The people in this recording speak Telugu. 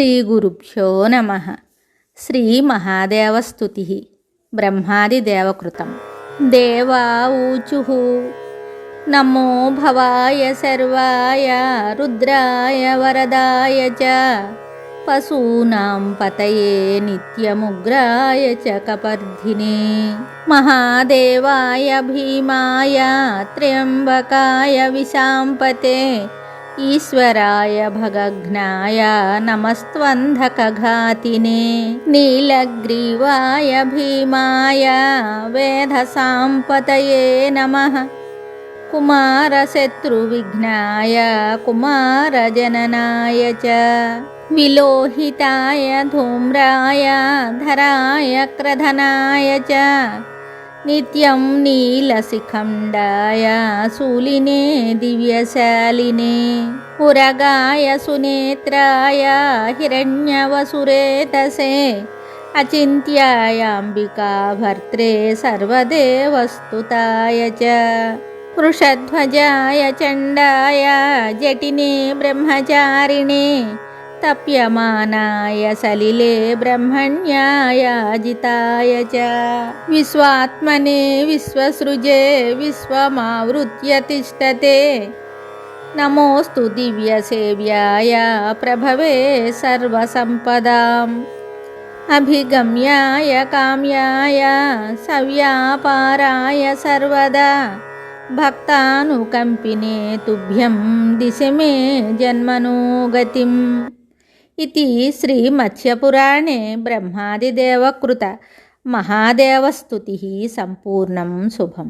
శ్రీగురుభ్యో నమః. శ్రీమహాదేవస్తుతిః బ్రహ్మాదిదేవకృతం. దేవా ఊచుః నమో భవాయ సర్వాయ రుద్రాయ వరదాయ చ పశూనాం పతయే నిత్యముగ్రాయ చ కపర్ధినే మహాదేవాయ భీమాయ త్ర్యంబకాయ విశాంపతే ఈశ్వరాయ భగఘ్నాయ నమస్త్వంధకఘాతినే నీలగ్రీవాయ భీమాయ వేధసాంపతయే నమః కుమారశత్రువిఘ్నాయ కుమారజననాయ చ విలోహితాయ ధూమ్రాయ ధరాయ క్రధనాయ చ నిత్యం నీలశిఖండాయ శూలినే దివ్యశాలినే ఉరగాయ సునేత్రాయ హిరణ్యవసురేతసే అచింత్యాయాంబికా భర్త్రే సర్వదేవస్తుతాయ చ వృషధ్వజాయ చండాయ జటినే బ్రహ్మచారిణే తప్యమానాయ సలిలే బ్రహ్మణ్యాయ జితాయ చ విశ్వాత్మనే విశ్వసృజే విశ్వమావృత్య తిష్టతే నమోస్తు దివ్యసేవ్యాయ ప్రభవే సర్వసంపదాం అభిగమ్యాయ కామ్యాయ సవ్యాపారాయ సర్వదా భక్తానుకంపినే తుభ్యం దిశ మే జన్మనో గతిం. ఇది శ్రీమత్స్యపురాణే బ్రహ్మాదిదేవకృత మహాదేవస్తుతిః సంపూర్ణం శుభం.